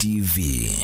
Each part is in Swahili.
TV.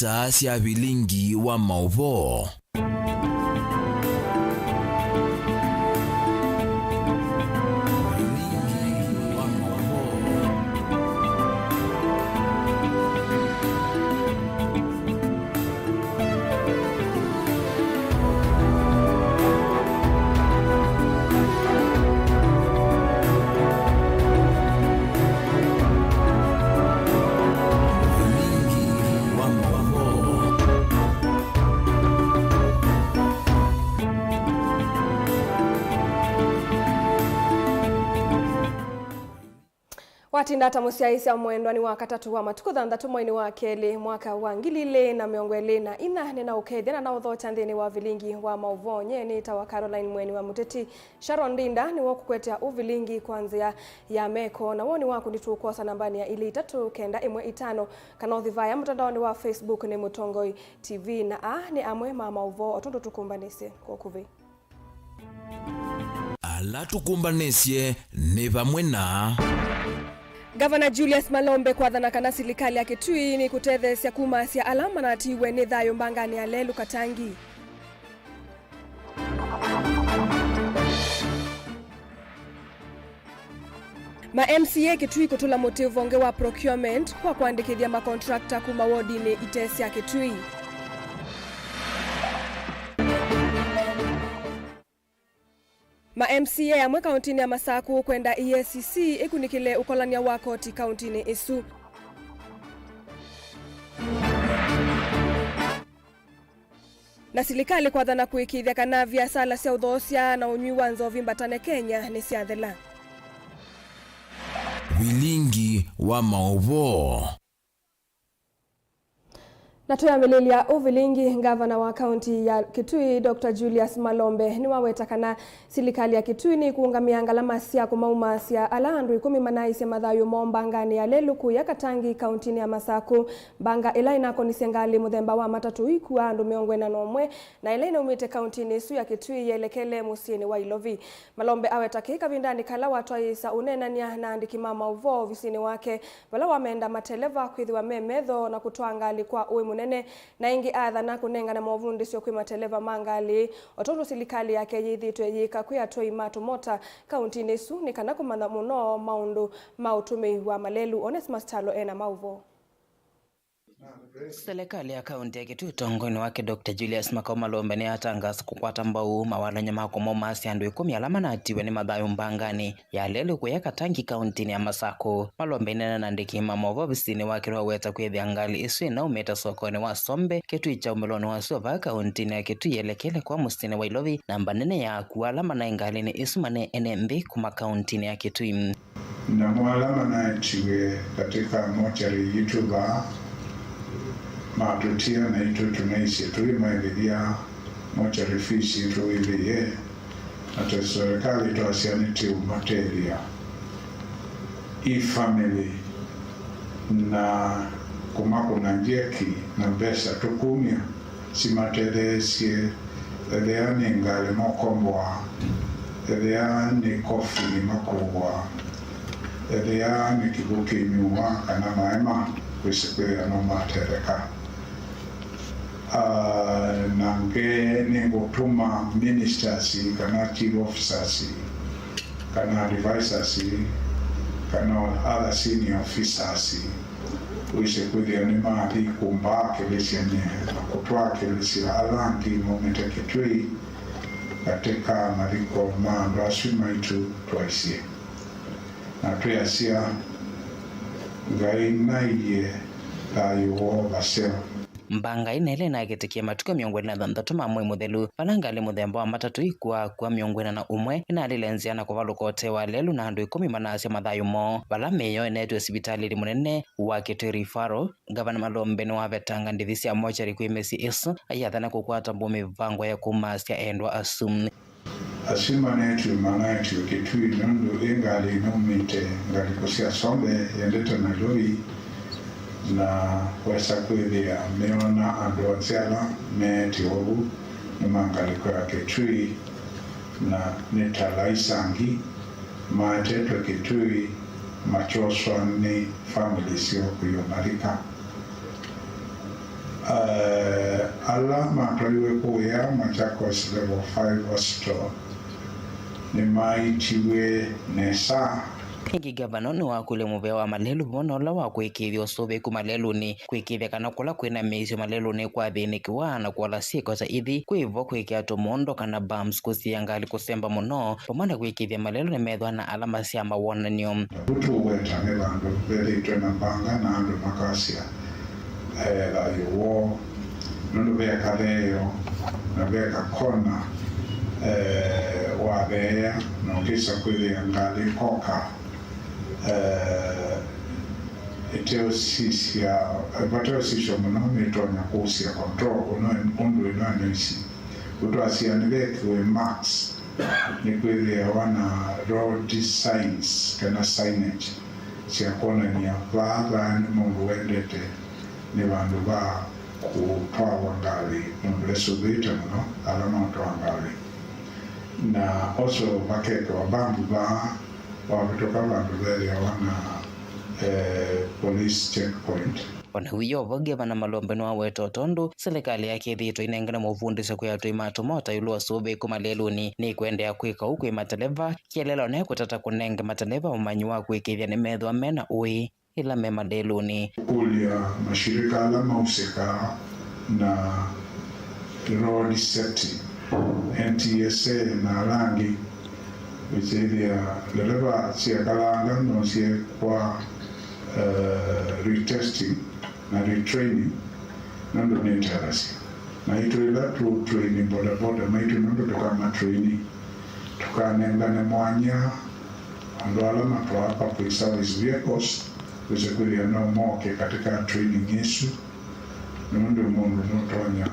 Saa sia Vilingi wa Mauvoo. Watinda tamusiaisia mwendwa ni wakatatu wa matuku thandatu mwini wa keli mwaka wa ngilile na miongo ili na ina nina ukethia na uthocha nthini wa Vilingi wa Mauvoo nyeni tawa Caroline mweni wa Muteti Sharon Ndinda ni woku kwetea uvilingi kwanzia ya meko na woni waku nitukosa nambani ya ili 391 kana uthivaya mtandaoni wa Facebook ni Mutongoi TV na ni amwe ma Mauvoo otundu tukumbanise kokuvi ala tukumbanisye ni vamwe na Governor Julius Malombe kwa dhana kana silikali ya Kitui ni kutethesia kumasia alama na atiwe ni thayo mbangani ya lelu Katangi. Ma MCA Kitui kutula motivu onge wa procurement kwa kuandikithia makontrakta kuma wodi ni itesia Kitui. Ma MCA ya mwe kauntini ya Masaku kwenda EACC ikunikile ukolania wa koti kauntini isu. Na silikali kwa dhana kuikithia kanavya sala sia uthosia na unywi wa nzovi mbatane Kenya ni siathela. Vilingi wa Mauvoo. Na tuyamililia uvilingi ngavana wa kaunti ya Kitui Dr. Julius Malombe ni waweta kana silikali ya Kitui ni kuungamia ngalama sia kumauma sia alandu 10 sia mathayo mombangani ya leluku ya Katangi kauntini ya Masaku banga ila inako ni sengali muthemba wa matatu iku andu 41 na ila inaumite kauntini isu ya Kitui yelekele musieni wa Ilovi. Malombe aweta kika vindani kala watu isa unenania na andiki mama Mauvoo visini wake wala wameenda mateleva kwithiwa memedho na kutoa ngali kwa uwe munene na ingi adha na kunenga na mavundi sio kwima televa mangali ototo silikali yake yithitwe yika kuya toi matu mota kaunti nesu ni kana kumana muno maundu mautumi wa malelu Onesmus Talo ena Mauvoo. Serikali ya kaunti ya Kitui tongoni wake Dr. Julius Malombe ni atangasa kukwata mbau mawalanya mako momasi andu 10 alama na atiwe ni mathayo mbangani ya lelu kuya Katangi kaunti ya Masaku. Malombe nena nandiki Mauvoo visini wake weta kwethia ngali isu na umeta sokoni wa Sombe Kitui cha umeloni wa Sova kaunti ya Kitui yelekele kwa musini wa Ilovi namba nene ya kualama na ngali ni isu mane NMB kuma kaunti ya Kitui. Na mwalama na atiwe katika mochari YouTuber matutia na ito tunaisi tulimailia mocha refisi tuilie ata serikali tuasianiti umateria family na kumako na jeki na besa tukumia simatelesie eleani ngali mokombwa eleani kofi ni makubwa eleani kibuki nyuma kana maema kusikwea no matereka nange ningotuma ministers kana chief officers kana advisors kana other senior officers kusikwea ni mali kumbake lesene kutwake lesene alangi Muteti katika mariko maando asuma itu twaisia na tuyasia ngai naiye tayo wo baseo mbanga inele na gitikia matuko miongoni na thanthatu mamwe muthelu panangali muthemba wa matatu ikwa kwa miongoni na umwe inalilenziana kuvalukote wa lelu na andu 10 manasya mathayumo vala meyo inetwe sibitali munene wa Kitui Referral. Gavana Malombe ni wavetanga ndithi cia mochari kwimesi isu ayathana kukwata mbumi vango ya kumasya endwa asima netu manaitu Kitui nundu ingali numite ngali kusia sombe yendeta na lori na wesa kwithia meona andu aciala meti ogu nimangaliko ya Kitui na nitalaisangi maetetwe Kitui machoswa ni family sio kuyomarika ala matwaiwe kuya Machakos level 5 hospital ni maitiwe nesa Kingi gavana ni wakule muvea wa malelu monola wa kuikithia usuve ku malelu ni kuikithia kana kula kwina meisyo malelu ni kwa thinikiwa na kuola siko za ithi kwivo kuikia tumondo kana bams kusiangali kusemba muno pamana kuikithia malelu ni methwa na alama cia mawonanio utu weta ni vandu velitwe na mbanga na andu makasia yuwo nundu veka theyo na veka kona wathea na ukisa kwithia ngali koka iteosisya muno nitonya kusia control undu inoanisi utwasia nivekiwe marks nikwithia wana road signs kana signage cia kuonania vaava ni mundu wendete ni vandu va kutwawa ngali mundu esuvite muno ala notwa ngali na also vakeke wa bambu va wavitoka vandu velia wana police checkpoint. Wana huyo Gavana Malombe ni waweto tondu serikali yake ithitwa inengana muvundisha kuyatwa imatu mota yulu wasuve kumaleluni ni kuendea kwika huku imataleva kielelo ne kutata kunenge mataleva umanyi wa kuikithia ni methwa mena ui ila mema deluni kulia mashirika ala mausika na road safety NTSA na rangi wichilia leleva cia kalanga no cie kwa retesting na retraining nando ni terasi na ituila tu training boda maitu nando tukama training tukanengane mwanya ando alama tuwapa pre-service vehicles wichikulia no moke katika training isu nando mundu notonya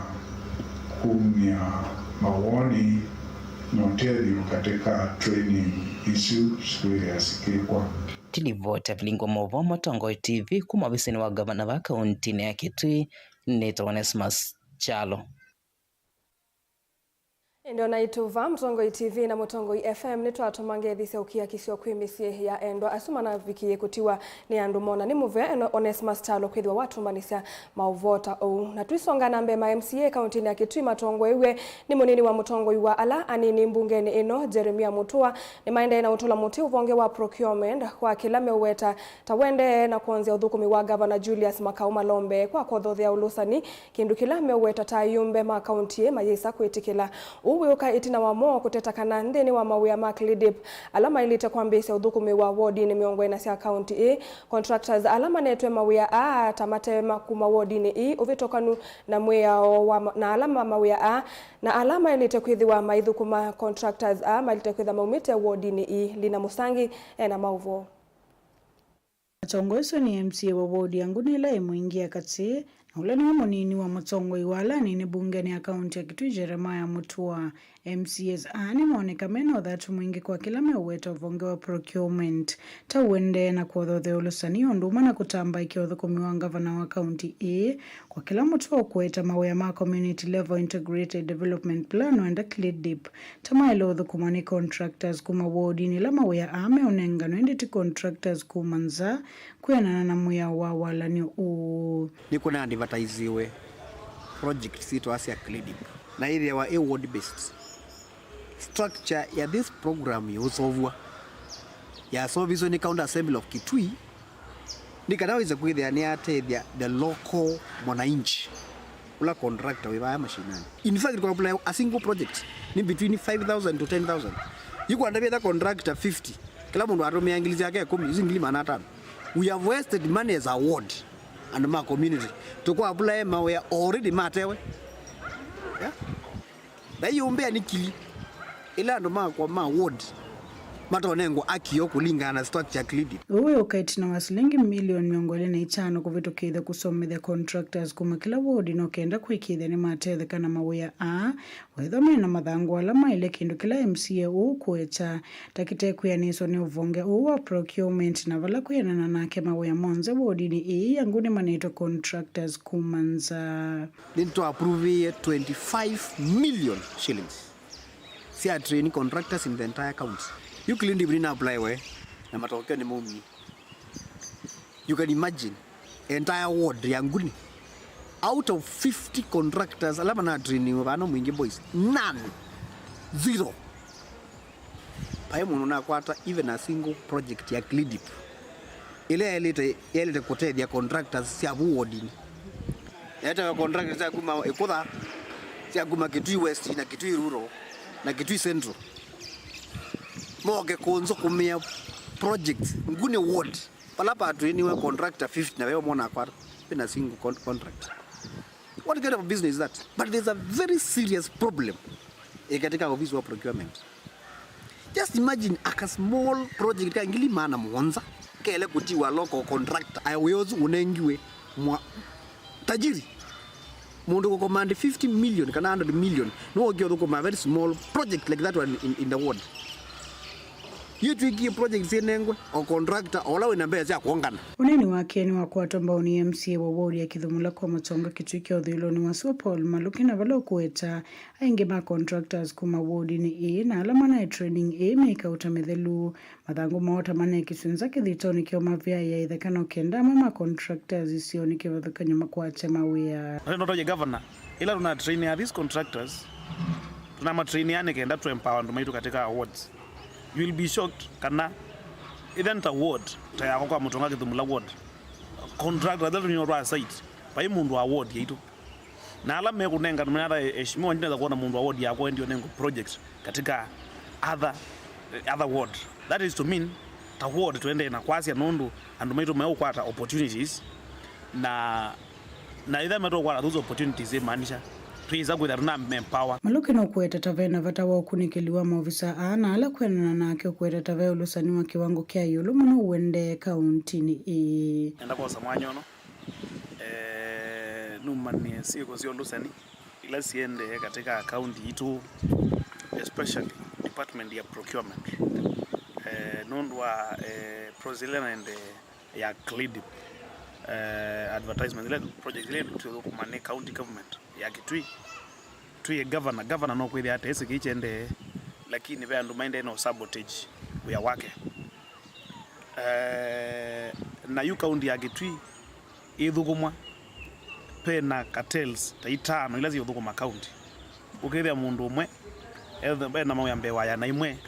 kumia mawoni noteli katika training isu siku ya sikikwa Tilivota Vilingi Mauvoo Motongoi TV kuma visini wa gavana wa kaunti ya Kitui Onesmus Chalo. Ndio naituva Mtongoi TV na Mtongoi FM nitwatumange thise ukia kisio kwimisie ya endwa asuma na vikie kutiwa ni andu mona ni muve Onesmus Chalo kwithwa watu manisia mauvota o na tuisonga nambe ma MCA kaunti ya Kitui Matongoi iwe ni munini wa Mtongoi wa ala anini mbungeni ino Jeremia Mutua ni maende na utola muti uvonge wa procurement kwa kila meweta tawende na kuanzia uthukumi wa Governor Julius Malombe kwa kodhothia ulusani kindu kila meweta tayumbe ma kaunti mayisa kwitikila uweuka itina wa mo kuteta kana ndeni wa mawia maklidip alama ilite kwambisa uthukumi wa wodi ni miongo ina sia county contractors alama netwe mawia tamate makuma wodi ni uvitokanu na mwea na alama mawia na alama ilite kwithiwa maithukuma contractors malite kwitha maumite wodi ni Lina Musangi na Mauvoo. Matongoi ni MCA wa wodi yangu nila imuingia kati na ule ni munini wa Matongoi wala ni bungeni ya kaunti ya Kitui Jeremiah Mutua. MCAs ani maoneka meno dhatu mwingi kwa kila meweta uvonge wa procurement tawende na kuodhothe ulusani onduma na kutamba ikiodhukumiwa wa gavana wa kaunti kwa kila Mutua kueta mawe ma community level integrated development plan wenda CLIDIP tama ilo udhukumani contractors kuma wodi ni lama wea ame unengano enditi contractors kumanza kuyanana na muya wa wala ni kuna advertisiwe project sito asia CLIDIP na area wa award based structure ya this program yosovwa ya service ni county assembly of Kitui nikanaweza kuithia ni atethia the local mwananchi ula contractor we baya mashinani. In fact kwa apply a single project ni between 5,000 to 10,000. Yuko andabia the contractor 50. Kila mundu atumia ingilizi yake 10 izi ngili maana 5. We have wasted money as a ward and my community. Tuko apply ma we already matewe. Yeah. Na hiyo mbea ni kili. Ila ndo kwa ma ward. Matonengo akiyo kulingana na structure credit. Uwe ukaiti na wasilingi milioni 25 kuvitokitha kusomithia contractors kuma kila ward inokenda kuikithia ni matethe kana mawia wethome na mathangu alama ile kindu kila MCA ukuecha takite kuyaniswa ni uvonge uwa procurement na vala kuyanana nake mawia monze ward ni yangu ni manito contractors kumanza. Need to approve 25 million shillings. See our training contractors in the entire county. You clean the green apply way, na matokeo ni mumi. You can imagine entire ward yanguni. Out of 50 contractors, alama na training wano mwingi boys, none, 0. Pae mununa kwata even a single project ya clean-up. Ile elite kote ya contractors siya ward ini. Yata ya contractors siya kuma ekotha, siya kuma Kitui West na Kitui Rural na Kitui Central. Moge konzo kumia projects ngune ward palapa training we contractor 50 na wewe mona kwa na single contract. What kind of business is that? But there's a very serious problem katika office wa procurement. Just imagine a small project ka ngili mana mwanza kele kutiwa local contractor ayozu unengiwe tajiri mundu ko command 50 million kana 100 million no gyo ko ma very small project like that one in the ward. You twiki project zenengwe o contractor ola we nambea za kuongana. Uneni wake ni wakwata ambao ni MCA wa ward ya Kithumula kwa Matonga Kitui Kiothilo ni wasuo Paul Maluki na valo kueta ainge ma contractors kuma ward ni na alama na training meka utamethelu mathangu maota mane kisunza kithitoni kio mavya ya ithakana ukenda ma contractors isioni kivathukanya makwache mawia. No toje governor ila tuna train ya these contractors tuna ma train yani kenda to empower ndo maitu katika awards. You will be shocked kana even the ward tayako kwa Matonga Kithumula ward contract rather than your site pa mundu wa ward yitu na alama kunenga tumeana heshima ndinza kuona mundu wa ward yako ndio nengo projects katika other ward. That is to mean the ward tuende na kwasi nondu and maitu kwata opportunities na either meto kwa those opportunities maanisha tuiza kwenda empower. Maluki no kueta tavena vatawa ukunikiliwa maofisa na ala kwenana nake kueta tavea ulusani wa kiwango kia yulu muna uende kauntini enda kwa samwanyono numani siko sio ulusani ila siende katika county itu especially department ya procurement nondwa prozilena ende ya clean-up advertisement ile project ile tuzo kumane county government ya Kitui tuye governor no kweli hata ese kichende lakini be andu mind no sabotage we are working na yu county ya Kitui ithukumwa pena cartels taitano ilazi yuthukuma county ukethia mundu umwe be na mawe mbewa ya na imwe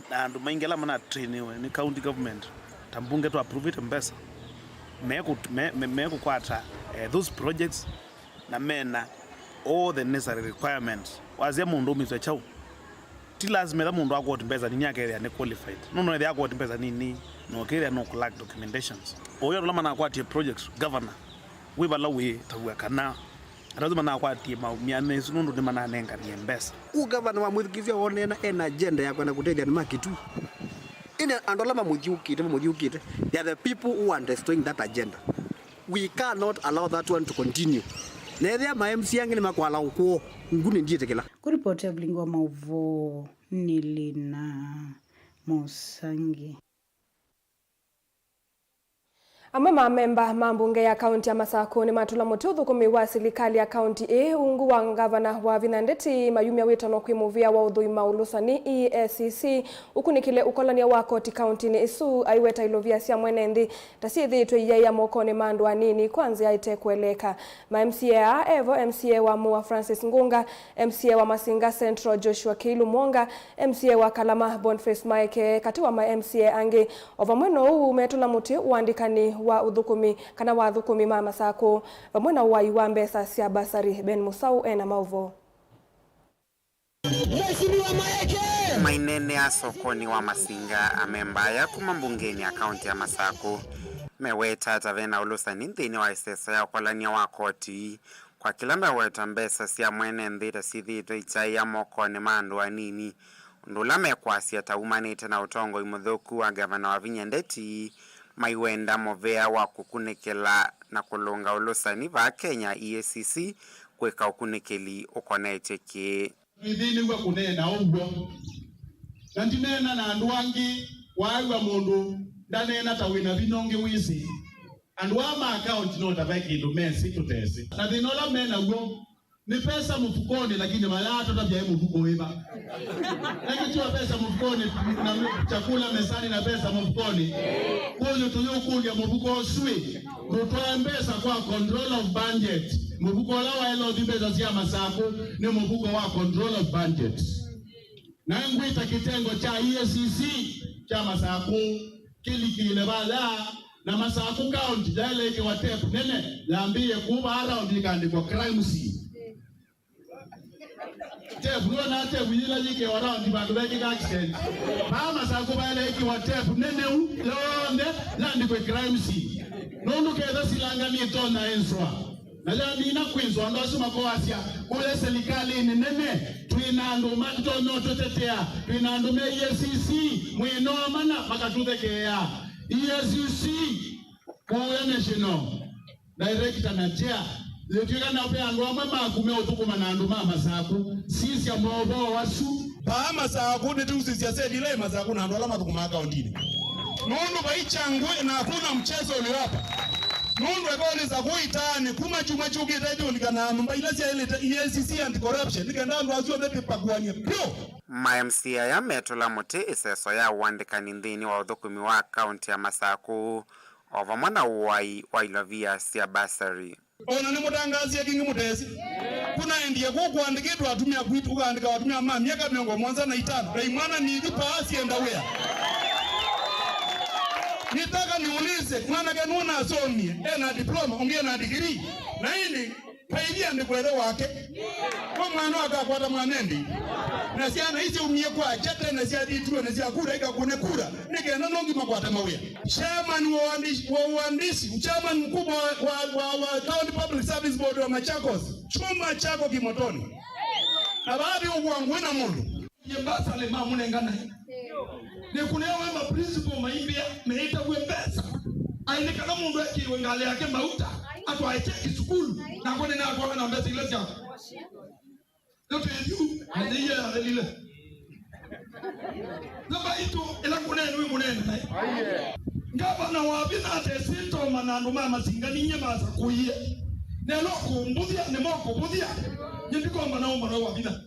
na andu maingela mana trainiwe ni county government tambunge to approve it mbesa meku kwata those projects na mena all the necessary requirements wazia mundu umizwe chau ti lazima da mundu akwa timbeza ni yake ya ne qualified no ya akwa timbeza nini no kile no collect documentations oyo lama na kwati projects governor we bala we tawa kana lazima na kwati miane sunundu ni mana nenga ni mbesa governor wa muthikizia wonena agenda ya kwenda kutedia ni makitu ina andolama mudhiukite they are the people who are destroying that agenda. We cannot allow that one to continue. Nethia ma MC yangi ni makwala ukwo nguni ndiye tekela. Kuripoti ya Vilingi wa Mauvoo Nilina Mosangi. Amama memba mambunge ya kaunti ya Masako ni matula mututhu kumiwa serikali ya kaunti ungu wa gavana wa Vinandeti mayumia witano kwimuvia wa udhuima ulusani EACC ukunikile ukolania wa koti kaunti ni isu aiweta ilovia sia mwenendi tasithi itwe ya mokoni mandwa nini kwanza aite kueleka ma MCA Evo MCA wa Mua Francis Ngunga MCA wa Masinga Central Joshua Kilu Mwonga MCA wa Kalama Boniface Mike katiwa ma MCA ange ovamweno huu metula muti uandikani wa uthukumi kana wa thukumi ma masako vamwe na uwai wa mbesa cia basari Ben Musau ena Mauvoo. Mainene ya sokoni wa Masinga amembaya kuma mbungeni akaunti ya Masako meweta tavena ulusani nthini wa iseso ya ukolania wa koti kwa kila meweta mbesa cia mwene nthita sithito ichai ya mokoni mandu anini ndula mekwasia taumanite na utongo imuthuku wa gavana wa Vinyendeti maiwenda movea wa kukunekela na kulunga ulusani va Kenya EACC kweka ukunikeli ukonete ki Idini wa kunena ogwo nantinena na andu angi waigwa mundu ndanena tawina binonge wizi andu ama account no tabaki ndo mesi tutesi na dinola mena gwo ni pesa mfukoni lakini malato tabia mfuko iba lakini tu pesa mfukoni na chakula mesani na pesa mfukoni kuyo tuyokuja mfuko swi kutoa pesa kwa control of budget mfuko lawa elo dibeza cia Masako ni mfuko wa control of budget na ngwita kitengo cha EACC cha Masako kilikile bala na Masako county dale ke watepu nene laambie kuba around ikandikwa crime scene tepu na tepu yila jike around bandu beki accident ba Masako bale ke watepu nene londe landikwa crime scene nundu keza silanga ni tona enswa na landi na kwinzo ndo asuma kwa asia kule serikali ni nene tuinandu makito no totetea tuinandu me EACC mwino mana makatuthekea EACC kwa national director na chair letuka na pe andu amwe makume utukuma na andu mama Masako sisi ya Mauvoo wasu ba Masako ni tusisia sedi ile Masako na andu ala matukuma accountini nundu baichangwe na hakuna mchezo ule hapa nundu ekoni za kuitani kuma chuma chukita julikana mba ila sia ile EACC anti corruption nikenda andu azio bebe pakuanie pio MCA ya metola muti iseso ya uandikani nthini wa uthukumi wa akaunti ya Masako ova mwana uwai wa ilovia cia basari ona ni mutangazi ya kingi mutesi kuna endie kuandikitwa atumia kwitu kuandika watumia mama miaka 75 na imwana ni lipa asienda wea nitaka niulize mwana kanuna asomie ena diploma ongea na degree na hili paidia ndikwele wake kwa mwana akakwata mwanendi na siana hizi umie kwa chate na siya ditue na siya kura ika kune kura nikena nongi makwata mawea chairman wa uandishi chairman mkubwa wa County Public Service Board wa Machakos chuma chako kimotoni na baadhi uwangwena mundu yembasa le mamunengana ni kunewa ma principle maimbia meita kwe pesa aile kana mundu ekiwe ngale yake mauta atu aiteki skulu na kone na kwa na mbesa ile sia yote yu aliye alile laba itu ila kunene we munene ngaba na wabina atesito manandu mama singani nyema za kuye ne loko mbudia ne moko mbudia ndiko mbana umba wabina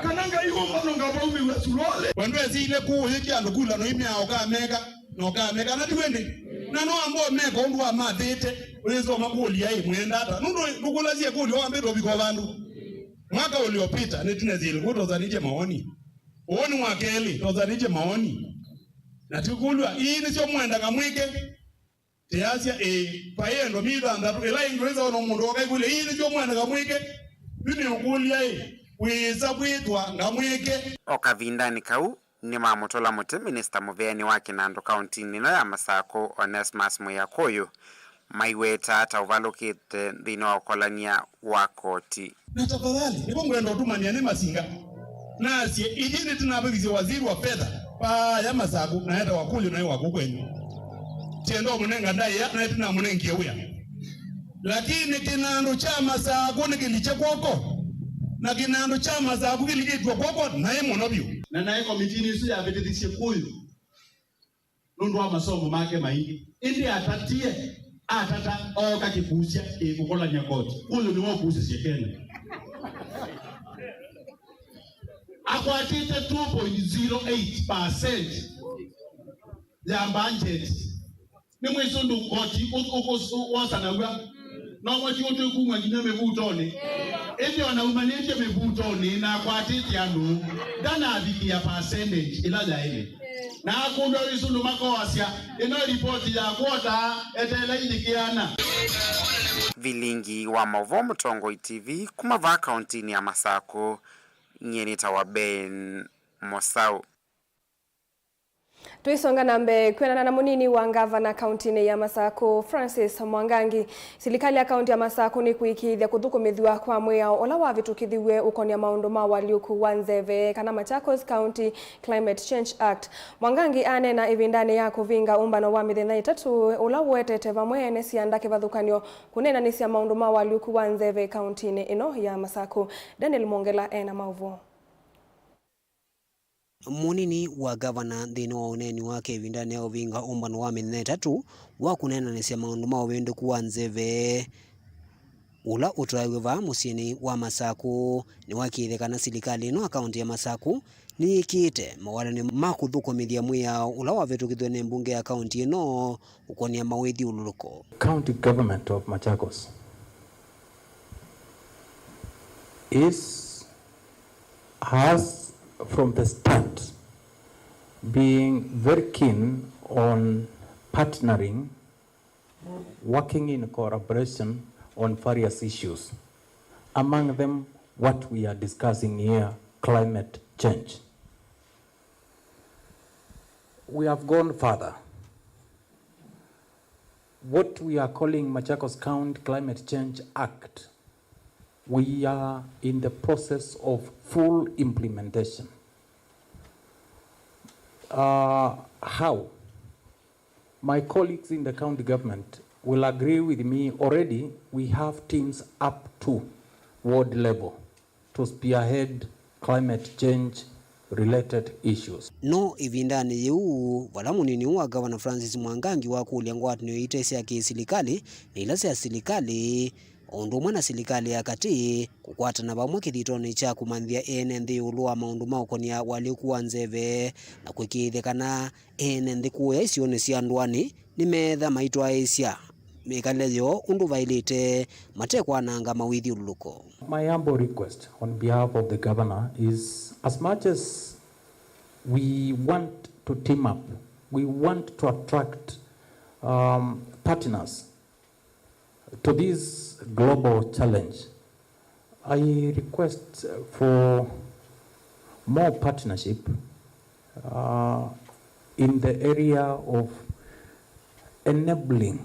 kananga hiyo mbano ngabaumi wesulole wandwe ile kuhiki andukula no imya okameka no kameka na twende na no ambo meka ondu amathite ulizo makuli yai mwenda ata nundo ndukulazie kuli oambe robiko bandu mwaka uliopita netunezile kutozanije maoni uoni mwakeli tozanije maoni na tukulwa hii ni sio mwenda kamwike tiasia paendo midha ndatu ela ingereza ono mundu okaikule hii ni sio mwenda kamwike bini ukulia weza bwitwa ngamweke okavindani kau ni mamutola muti minister muveani wa Kinandu county nino ya Masako Onesmus Muyakoyo maiweta ata uvalukite thini wa ukolania wa koti na tafadhali nipo ngwenda utumania ni Masinga nasie ijini tunabagize waziri wa fedha pa ya Masako na hata wakuli na wakukwenyu tiendo munenga ndai ya na tuna munengie uya lakini Kinandu cha Masako nikiliche kwoko na Kinandu cha Masako kilikitwa kwoko naye monobyo na naye komitini isu ya betithishe kuyu nundu wa masomo make maingi indi atatie atata oka kipusia kukola nyakoti kuyu ni wokusi siekene akwatite 2.08% ya budget ni mwisundu koti wasanagwa na mwati wote kumwa kinyame butoni ende wanaumanije mebutoni na kwatiti anu dana adiki ya percentage ila ile na kundo isundu makoasya ino ripoti ya kwota etela indikiana. Vilingi wa Mauvoo Mutongoi TV kumava kauntini ya Masako nyenita wa Ben Mosau. Tuisonga nambe kwenana na munini wa ngavana kauntini ya Masako Francis Mwangangi. Silikali ya kaunti ya Masako ni kuikithia kuthukumithwa kwa mwiyao ola wa vitukithiwe ukonia maundu ma waliuku wanzeve kana Machakos County Climate Change Act. Mwangangi anena ivindani ya kuvinga umbano wa mithenya 3 ola wetete vamwene sianda kivathukanio kunena ni cia maundu ma waliuku wanzeve kauntini ino ya Masako. Daniel Mongela ena Mauvoo. Munini wa gavana thina wa uneni wake vindani ya uvinga umbano wa mithenya 3 wa kunena ni cia maundu ma wendu kuwanzeve ula utwaiwa musieni wa Masako ni wakithekana silikali no akaunti ya Masako ni ikite mawalani ma kuthukumithia mwiyao ula wavitukithwe ni mbunge ya akaunti ino ukonia mawithi ululuko. County government of Machakos has from the start being very keen on partnering, working in collaboration on various issues. Among them, what we are discussing here, climate change. We have gone further. What we are calling Machakos County Climate Change Act, we are in the process of full implementation. How? My colleagues in the county government will agree with me. Already we have teams up to ward level to spearhead climate change related issues. No ivindani yu wala munini wa gavana Francis Mwangangi wa kulia ngwatu ni itesi ya kisilikali ni ilasi ya silikali ondu mwana silikali ya kati kukwata na bamwe kithitoni cha kumanthia ene nthi ulua maundu maukonia waliuku nzeve na kwikithekana ene nthi kuya isione cia ndwani ni metha maitwa aisia mikaleyo undu vailite matekwa nanga mawithi ululuko. My humble request on behalf of the governor is, as much as we want to team up, we want to attract partners to this global challenge, I request for more partnership in the area of enabling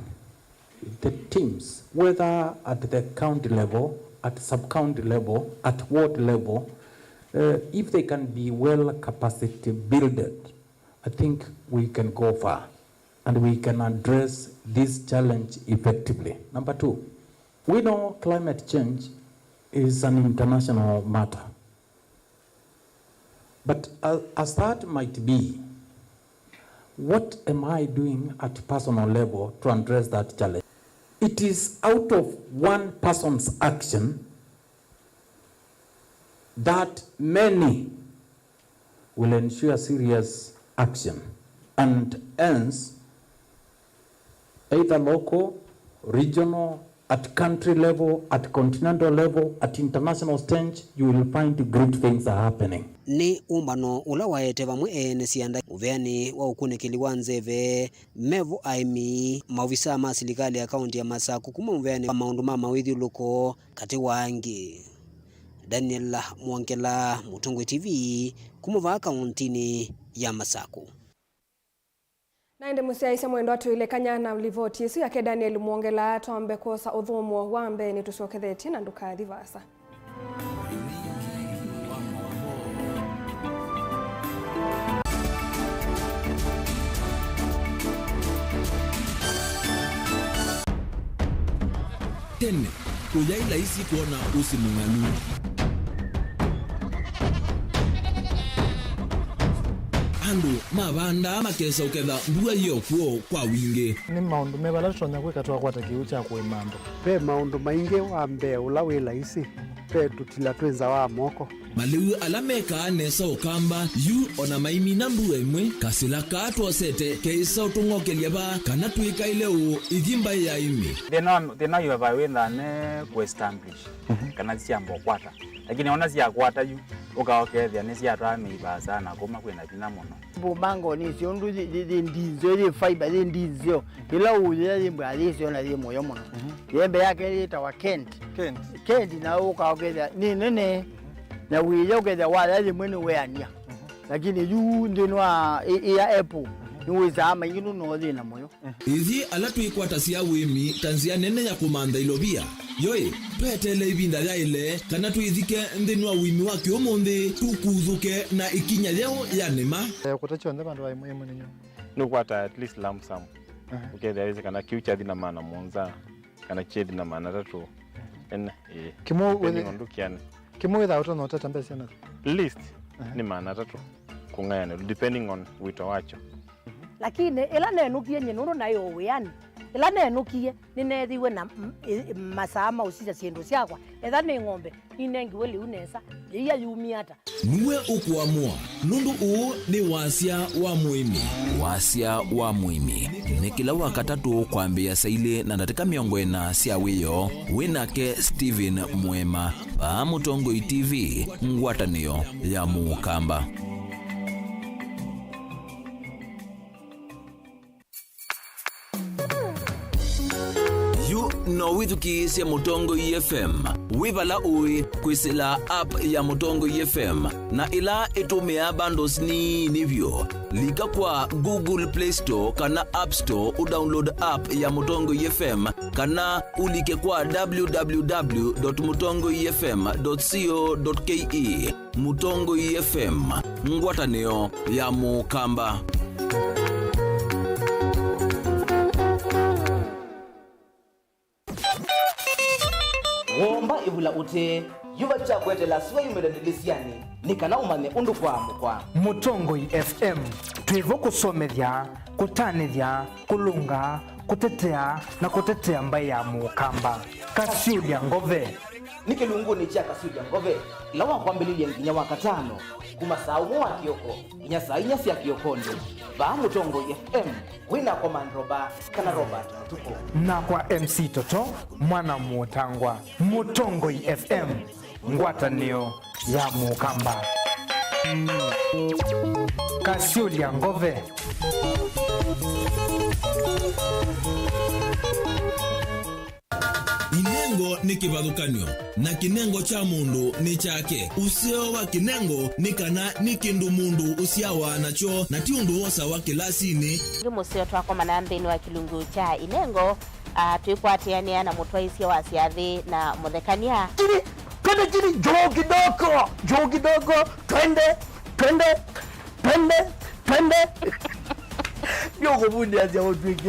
the teams, whether at the county level, at sub-county level, at ward level, if they can be well capacity builded, I think we can go far and we can address this challenge effectively. Number 2, we know climate change is an international matter. But as that might be, what am I doing at personal level to address that challenge? It is out of one person's action that many will ensure serious action, and hence either local, regional, at country level, at continental level, at international stage, you will find great things are happening. Ni umbano ula waete vamwe ene sianda uveani wa ukunikili wanzeve mevu aimi mauvisa ma silikali ya kaunti ya Masako kuma uveani wa maundu mawithi luko kati wangi. Daniel Mongela, Mutongoi TV, kumuva kauntini ya Masako. Naende musiaisa mwendo watu ile kanyana ulivoti isu yake Daniel Mongela tuambe kosa udhumu wambe ni tushoketheti na nduka divasa. Tene, kuyaila isi kuona usi munganu. Andu mabanda makesa uketha mbua hiyo kwa wingi. Ni maundu mebala tutonya kwikatwa kwata kiucha kwa mambo. Pe maundu maingi wambe ula wila isi. Pe tutila twenza wa moko. Maliu alameka nesa ukamba yu ona maimi na mbua imwe kasila katwa sete keisa utungokelia ba kana tuika ileo ithimba ya imi. Thena yu evawe ndane ku establish kana siambo kwata. Lakini ona siya kwata yu ukaokethia ni cia twami ibasa na kuma kwina thina muno bumango ni cio ndu ndizo ile fiber ile ndizo ila uye ile mbali cio na ile moyo muno yembe yake ile tawa Kent na ukaokethia ni nene na wiye ukethia wala ile mwene weania lakini yu ndinwa ya Apple niwizama inginu no thina moyo ithi ala twikwata cia wimi tanzia nene ya kumanda ilobia yoe petele ibinda ya ile kana twithike ndinwa wimi wa kiomonde tukuthuke na ikinya yao ya nema kutacho nda bandu baimwe munenyo no kwata at least lump sum ukethia wese kana kiucha thina mana monza kana chedi na mana tatu en kimo ndukiane kimo without no tata mbese na list ni mana tatu kungayana depending on wito wacho lakini ila nenukie nyenuru nayo wiani ila nenukie ninethiwe na masama usija ciendu ciakwa etha ni ng'ombe inengiwe liu nesa iya yumiata niwe ukuamua nundu uu ni wasia wa muimi ni kila wakatatu kwambia saile na ndatika miongo ina cia wiyo WINAKE Steven Mwema pa Mutongoi TV ngwatanio ya Mukamba. No withukiisya Mutongoi FM wibala ui kwisila app ya Mutongoi FM na ila itumia bundles ni nivyo lika kwa Google Play Store kana App Store udownload app ya Mutongoi FM kana ulike kwa www.mutongoifm.co.ke. Mutongoi FM ngwatanio ya Mukamba. Womba ibula ute yuba chakwetela siwa yumedelisiani nikana umane undu kwa Mutongoi FM twivo kusomethia kutanithia kulunga kutetea mbai ya Mukamba Kasiudia ngove nikilungu ni cha Kasiudia ngove lawa kwambililie nginya wakatano kuma saa umu wa kioko inya saa inya sia kiokondo ba Mutongoi FM wina komandroba kana Robert tuko na kwa MC Toto mwana Mutangwa. Mutongoi FM ngwatanio ya Mukamba Kasiudia ngove Inengo ni kivathukanio na kinengo cha mundu ni chake. Usio wa kinengo ni kana ni kindu mundu usiawa nacho na ti undu wosa wa kilasini. Musio twako manambeni wa kilungu cha inengo twikwatiania na mutwaisia wa siathi na muthekania. Jiri joo kidogo twende yo go bundi aja odwege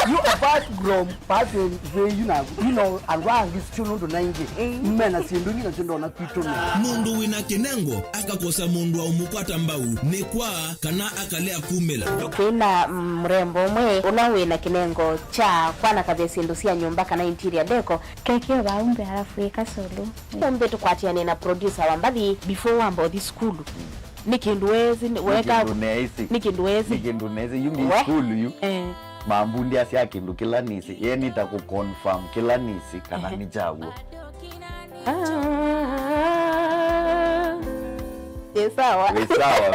you apart from passing you know and wang is chuno ndo naingi mmena sindungi na chundo na kwitone mundu wina kinengo akakosa mundu wa umukwata mbau ni kwa kana akalea kumela kwina mrembo mwe unawina kinengo cha kwana kaze sindu cia nyumba kana interior deco keke baumbe halafu ikasolo umbe tukwatiane na producer wa mbali before wambo this school nikinduwezi weka nikinduwezi yungi school yu mambundi asia kindu kila nisi yeni ta ku confirm kila nisi kana ni jawo sawa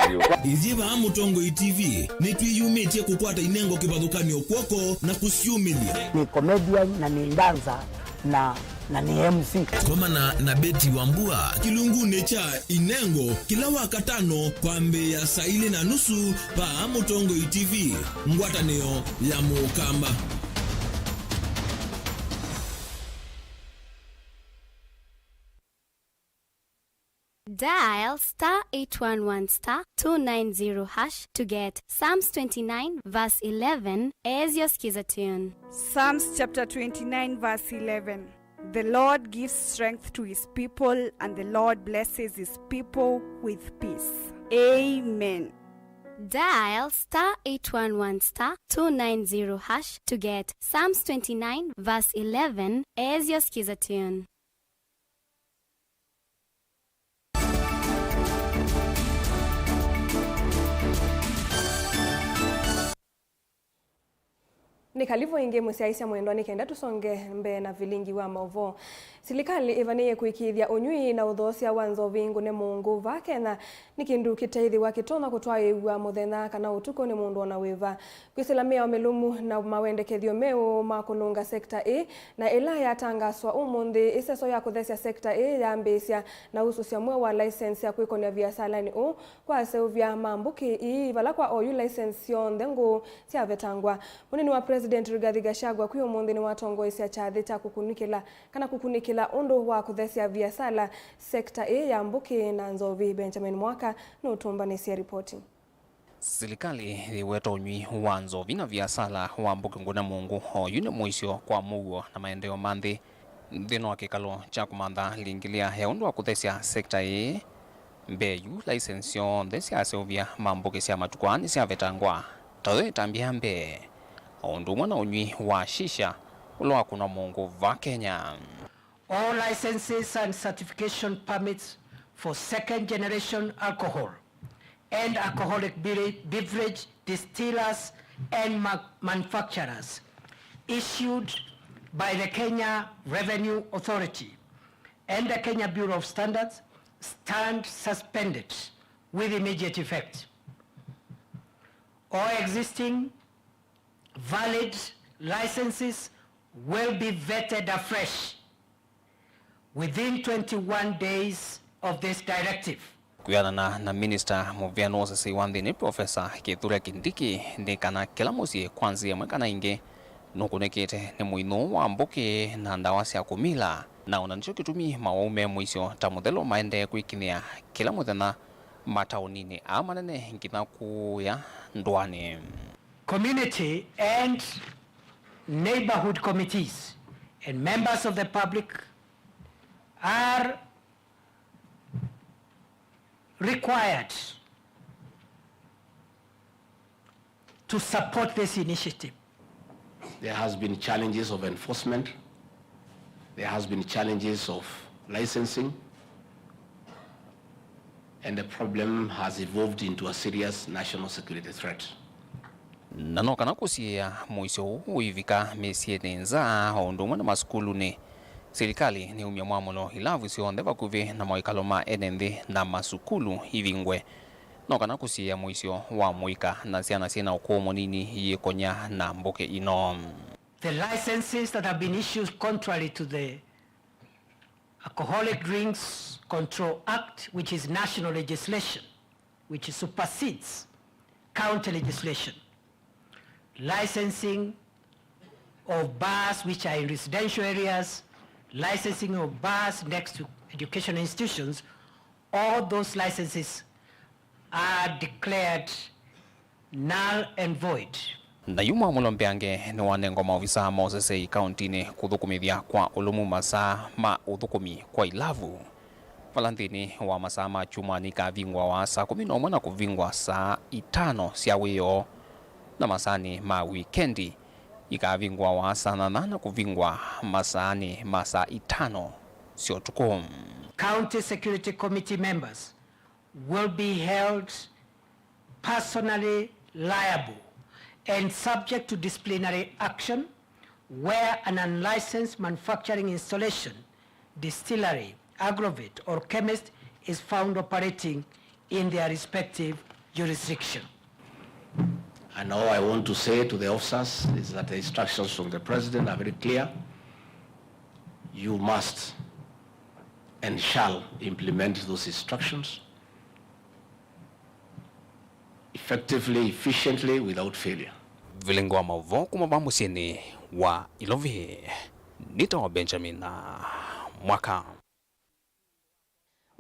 vyo iziva Mutongoi TV ni twiyumitie kukwata inengo kivathukanio kwoko na kusiumilia ni comedian na ni dancer na ni MC komana na Beti Wambua kilungune cha inengo kila wakatano kwambe ya saili na nusu pa Mutongoi TV ngwatanio ya Mukamba. Dial *811*290# to get Psalms 29 verse 11 as your skiza tune. Psalms chapter 29 verse 11. The Lord gives strength to his people, and the Lord blesses his people with peace. Amen. Dial *811*290# to get Psalms 29 verse 11 as your skiza tune. Nikalivo inge musiaisia mwendo nikenda tusonge mbe na Vilingi wa Mauvoo. Silikali ivanie kuikithia unyui na uthosia wa nzovi ngune mungu va Kenya ni kindu kiteithiwa kitona kutwaiwa muthenya kana utuko ni mundu ona wiva kwisilamia melumu na mawendekethio meu ma kulunga sekta A na ila yatangaswa umuthi iseso ya kuthesia sekta A ya mbisia na ususia mwe wa license ya kwikonia biashara ni u kwa seuvya mambuki ii vala kwa oyu license yonthe ngu ciavetangwa munini wa president Rigathi Gachagua kwi umuthi ni watongoisia chathi cha kukunikila undu wa kuthesia biashara sekta A ya mbuki na nzovi. Benjamin Mwaka no tumbanisia ripoti. Serikali iweta unywi wa nzovi na biashara wa mbuki nguna mungu oyu ni mwisho kwa Mauvoo na maendeleo manthi thino wa kikalo cha kumantha lingilia ya undu wa kuthesia sekta A mbeyu license yonthe cia seuvya mambuki cia matukwani cia vetangwa tawe itambia mbe undu mwana unywi wa shisha ulo kuna mungu va Kenya. All licenses and certification permits for second generation alcohol and alcoholic beverage distillers and manufacturers issued by the Kenya Revenue Authority and the Kenya Bureau of Standards stand suspended with immediate effect. All existing valid licenses will be vetted afresh within 21 days of this directive. Kuyana na Minister Muviano Sisi Wandini Professor Kithure Kindiki ni kana kila musi kwanzia mwaka inge nukunekete ni muino wa mbuki na ndawa cia kumila na unanicho kitumi mawaume mwisho tamuthelo maende kuikinia kila muthenya mataunini amanene ngina kuya ndwani. Community and neighborhood committees and members of the public are required to support this initiative. There has been challenges of enforcement. There has been challenges of licensing. And the problem has evolved into a serious national security threat. Nano kana kusia mwisho uivika mesiene nza undu mwana maskulu ni serikali ni umyamwamulo ilavu sionthe vakuvi na moikalo ma enenthi na masukulu ivingwe no kana kusia mwisho wa mwika na ciana ciena ukomo nini yikonya na mbuke ino. The licenses that have been issued contrary to the Alcoholic Drinks Control Act, which is national legislation, which supersedes county legislation. Licensing of bars which are in residential areas, licensing of bars next to educational institutions, all those licenses are declared null and void. Na yuma mulombeange ni wanengo maofisa Moses County ni kuthukumithia kwa ulumu masaa ma uthukumi kwa ilavu. Valantini wa masaa ma chumani kavingwa wa saa 11 na kuvingwa saa 5 cia wiyo na masani ma weekendi ikavingwa wa saa 8 na kuvingwa masani masaa 5 sio tuko. County Security Committee members will be held personally liable and subject to disciplinary action where an unlicensed manufacturing installation, distillery, aggregate or chemist is found operating in their respective jurisdiction. And all I want to say to the officers is that the instructions from the President are very clear. You must and shall implement those instructions effectively, efficiently, without failure. Vilingi wa Mauvoo kumabambu sieni wa Ilovi. Nita wa Benjamin Mwaka.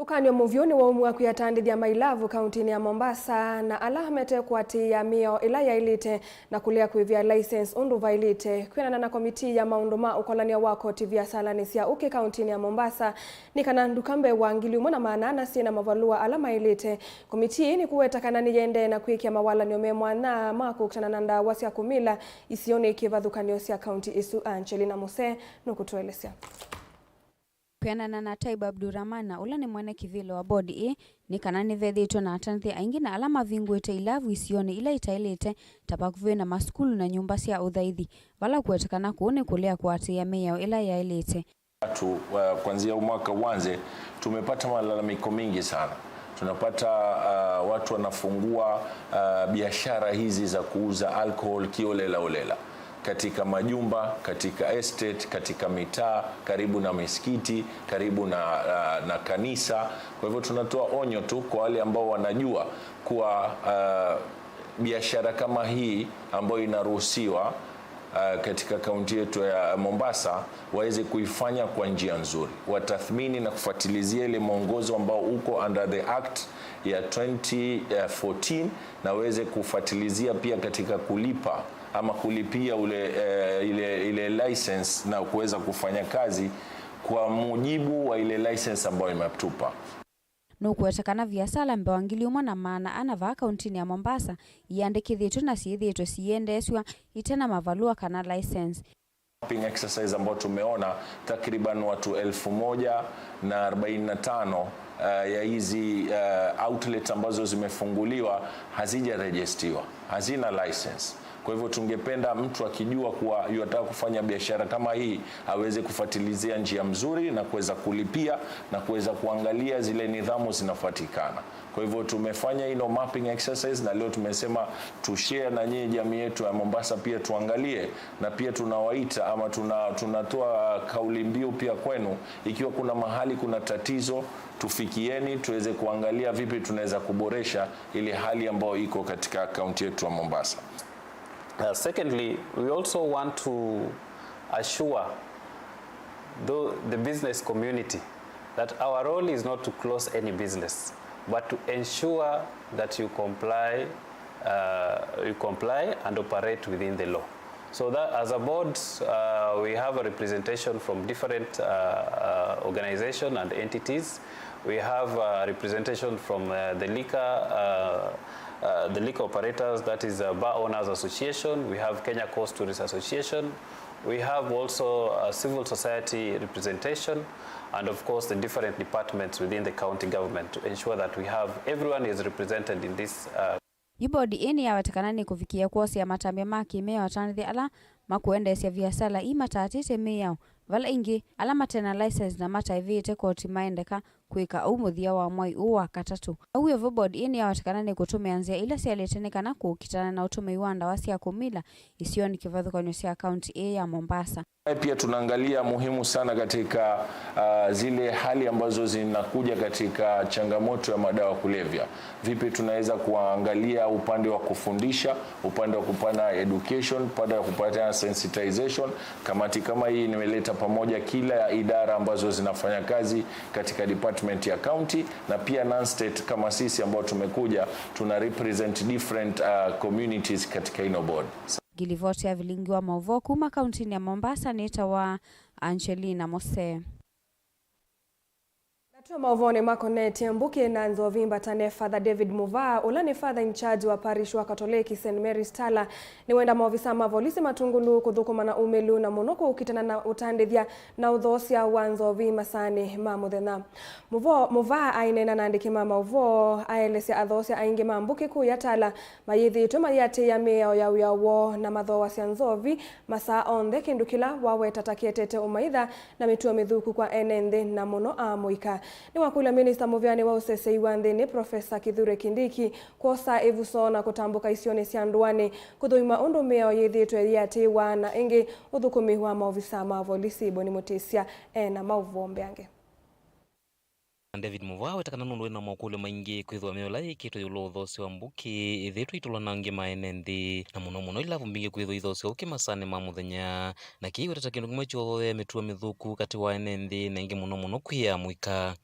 Ukanyo muvyoni wa umwa kuyatandithia mailavu kauntini ya Mombasa na alahmete kuatia mio ila ya ilite na kulia kuivia license undu vailite kwenana na komiti ya maunduma ukolania wako tivia salani sia uke kauntini ya Mombasa ni kana ndukambe wangili umona maanana sina mavalua alama ilite komiti ni kuweta kanani yende na kuikia mawala niomemwa na maku kutana nanda wasia kumila isione ikivathukanio sia kaunti isu Angelina Mose nukutuelesea. Kwenana na Taiba Abdurrahmana ula ni mwene kivilo wa bodi ni kanani thethitwe na atanthi aingi na alama vingwete ilavu isione ila itailite tapakuve na maskulu na nyumba cia uthaithi vala kuetekana kuone kulea kuatia meyao ila yailite Kuanzia mwaka uanze tumepata malalamiko mingi sana. Tunapata watu wanafungua biashara hizi za kuuza alcohol kiolela katika majumba, katika estate, katika mitaa, karibu na misikiti, karibu na kanisa. Kwa hivyo tunatoa onyo tu kwa wale ambao wanajua kuwa biashara kama hii ambayo inaruhusiwa katika kaunti yetu ya Mombasa waweze kuifanya kwa njia nzuri, watathmini na kufuatilizia ile mwongozo ambao uko under the act ya 2014 na waweze kufuatilizia pia katika kulipa ama kulipia ile license na kuweza kufanya kazi kwa mujibu wa ile license ambayo imetupa. Nukuetekana viasala mbewangiliumwa na maana anava kauntini ya Mombasa iandikithitwe na siithitwe siendeswa itena mavalua kana license. Mapping exercise ambao tumeona takriban watu 1045 ya hizi outlet ambazo zimefunguliwa hazijarejestiwa, hazina license. Kwa hivyo tungependa mtu akijua kuwa yataka kufanya biashara kama hii aweze kufuatilizia njia mzuri na kuweza kulipia na kuweza kuangalia zile nidhamu zinafuatikana. Kwa hivyo tumefanya hilo mapping exercise na leo tumesema tushare na nyinyi jamii yetu ya Mombasa pia tuangalie, na pia tunawaita ama tunatoa kauli mbiu pia kwenu, ikiwa kuna mahali kuna tatizo tufikieni tuweze kuangalia vipi tunaweza kuboresha ile hali ambayo iko katika kaunti yetu ya Mombasa. Secondly, we also want to assure the business community that our role is not to close any business, but to ensure that you comply and operate within the law. So that as a board, we have a representation from different organizations and entities. We have a representation from the liquor operators, that is Bar Owners Association. We have Kenya Coast Tourist Association. We have also a civil society representation, and of course the different departments within the county government to ensure that we have everyone is represented in this. Ibodi ini yawatakana ni kufikia kuosia matambia maki mea watanithi ala makuendesya viasala imatatite mea vala ingi ala matena license na mataivite koti maendeka kuika umuthia wa mwai uwa katatu. Uwe vobod ini yawatakana ni kutumia nzia ila sialetenekana kukitana na utume iwanda wasi ya kumila isioni kivadhu kwa nyusia county A ya Mombasa. Pia tunaangalia muhimu sana katika zile hali ambazo zinakuja katika changamoto ya madawa kulevya. Vipi tunaweza kuangalia upande wa kufundisha, upande wa kupana education, upande wa kupata sensitization. Kamati kama hii nimeleta pamoja kila idara ambazo zinafanya kazi katika department ya county, na pia non-state kama sisi ambao tumekuja tuna represent different communities katika ino board. Gilivoti ya Vilingi wa Mauvoo kuma kauntini ya Mombasa nita wa Angelina Mose. Natua Mauvoo makoneti mbuki na nzovimba tane Father David Muva ulani Father in charge wa parish wa Katoliki St. Mary's Tala ni wenda maofisa mavolisi matungulu kuthukuma na umelu na monoko ukitana na utandithia na uthosia wa nzovimba sani mamuthena. Muva ainena na andikima Mauvoo aelesya athosia aingi mambuki kuu ya Tala mayithitwe mayate ya meo ya uyawo na mathoa cia nzovi masaa onthe kindu kila waweta takietete umaitha na mituo mithuku kwa enenthi na muno amuika. Ni wakula Minister Muvyani wa usesei wa nthini Professor Kithure Kindiki kosa evuso na kutambuka isione cia ndwani kuthuima undu meo yithitwe yatiwa na ingi uthukumi wa maofisa ma polisi Boni Mutesia na Mauvoo mbeange. David Muva wetakana nundu na mokule maingi kwithwa meola ikito yulo uthosi wa mbuki ithitu itula nangi maenenthi na muno ilavu mbingi kwithwa ithosi uki masane ma muthenya na ki wetata kindu kimwe chothe mitua mithuku kati wa enenthi na ingi muno kwia mwika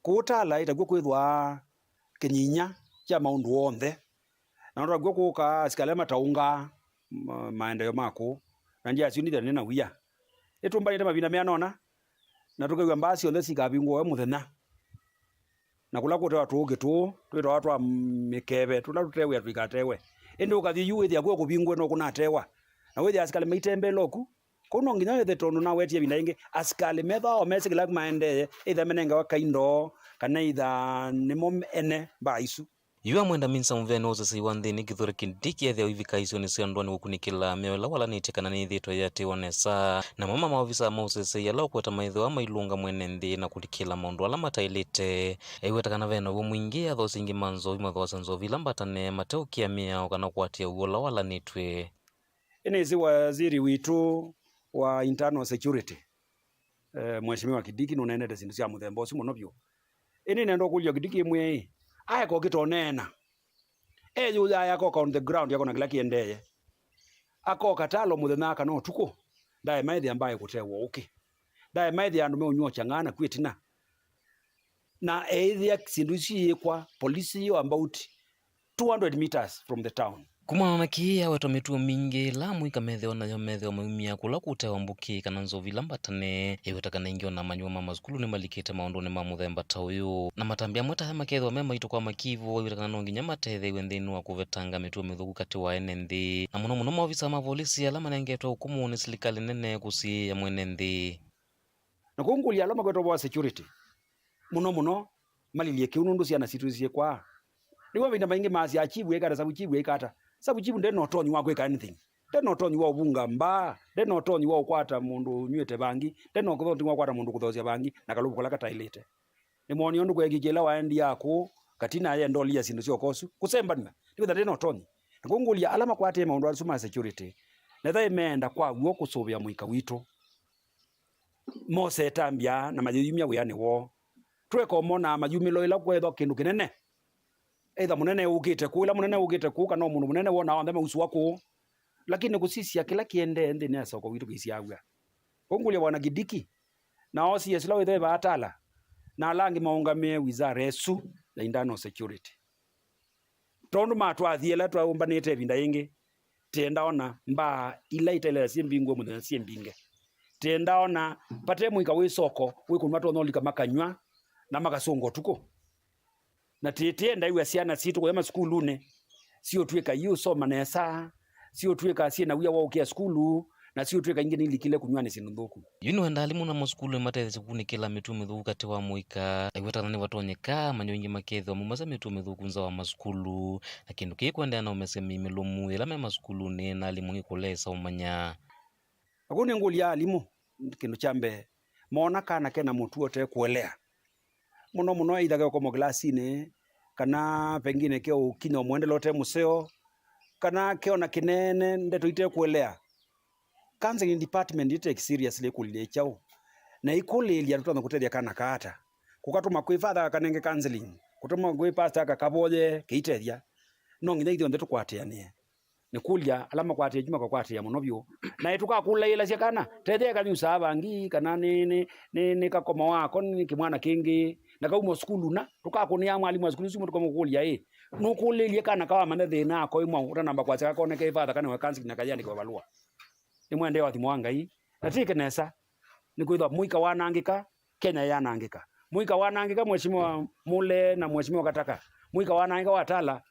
kutala itagwo kwithwa kinyinya kya maundu onthe na ndo gwo kuka asikale mataunga maendeleo mako na njia cionitha nena wia itumbalite mabina meanona na tukaiwa mbasi onthe cikabingwo muthenya na kula kutewa tuugi twitwa watu wa mikebe tula tutewe twikatewe indi ukathi yu ithi agwo kubingwe no kunatewa na withi asikale maitembe loku kono nginya wethe tondu na wetie binda ingi asikale metha o mesi kila maende itha menenga wa kaindo kana itha nimo ene baisu Yua mwenda minsa mvene ozesi wanthini kithore kindiki ethia uivika isio ni siandwani gukunikila miola wala niitikana ni thitwa yati onesa na mama maofisa mausese yala kweta maitho ama ilunga mwene nthi na kulikila maundu ala matailite eiwetakana vena wo mwingi athosingi manzo imathosa nzovi lambatane mateukia miao kana kwatia uola wala nitwe inezi waziri witu wa internal security mheshimiwa Kidiki nunenete sindu cia muthemba ucio muno biu ini nendo kulia Kidiki mwe aya ko kitonena eju ya ko on the ground yako na kila kiendeye ako katalo muthenya kana utuko ndae maithi ambaye kutewo ndae maithi andu meunyo changana kwitina na ethia sindu cie kwa polisi yo about 200 meters from the town. Kumana na kia weto mituo mingi la muika metheo na yometheo maumia kula kutewa mbuki kana nzovi lambatane ewetakana ingio na manyua mama skulu ni malikite maondo ni mamuthemba ta uyu na matambia mweta hema ketho mema ito kwa makivu ewetakana nonginya mathethe wendhinu wa kuvetanga mituo mithuku kati wa ene nthi na muno maofisa ma polisi alama nengetwa hukumu ni serikali nene kusi ya mwene nthi na kungulia alama kweto wa security muno malilie kiunundu cia na situzie kwa niwa vinda maingi maasi achibu ekata sabu chibu ekata sabu chibu ndeno tonyi wa kweka anything ndeno tonyi wa ubunga mba ndeno tonyi wa ukwata mundu nywete bangi ndeno kuthoti wa kwata mundu kuthosia bangi na kalubu kola katailete ni moni ondu kwegijela waendi yako katina ye ndolia sindu cio kosu kusemba nima ndiwe ndeno tonyi ngungulia alama kwate maundu asuma security na thai meenda kwa guo kusubia muika witu mose tambia na majumia wiani wo tweko mona majumilo ila kwetho kindu kinene either munene ugite ku ila munene ugite ku kana mundu munene wona wambe usu wako lakini kusisia kila kiende ndi nesa ko witu kisiagwa kongulia wana Kidiki na osi yesila wethe batala na langi maungame wizara esu ya internal security tondu matwathiela twaumbanite vinda ingi tenda ona mba ila itele simbingo muthenya simbinge tenda ona pate muika wisoko wikunwa tonolika makanywa na makasongo tuko na tienda iwe ciana citu kwa skulu ne sio tweka yu soma nesa sio tweka ciana wiya wa ukia skulu na sio tweka ingine ilikile kunywane sinu thuku yunu henda alimu na skulu mathe sikuni kila mitu mithuku kati wa muika aiwetana ni watonyeka manyonyi maketho mumasa mitu mithuku nza wa maskulu na kindu kikwenda na umesemi milumu ila me skulu ne na alimu ikulesa umanya akuni ngulia alimu kindu chambe mona kana kena mutu ote kuelea muno ithaga ko glasi ne kana pengine keo kinyo mwende lote museo kana keo na kinene ndeto ite kuelea counseling department ite seriously kulile chao na ikulilia tutana kutedia kana kata kukatuma kuifadha kanenge counseling kutuma gwe pastor kakaboje kiitedia no nginya ithio ndeto kwatiania ni kulia alama kwatia juma kwa kwatia muno byo na ituka kula ila cia kana tethia kanyusa bangi kana ni kakoma wako ni kimwana kingi na kaumo skulu na tukakunia mwalimu wa skulu sumu tukamukulia nukulilie kana kawa manethe na ko imwa utanamba kwa chaka kone ke father kana wakansi na kayani kwa balua ni mwende wa thimwanga na tike nesa ni kuitha muika wanangika Kenya yanangika muika wanangika mheshimiwa Mule na mheshimiwa Kataka muika wanangika watala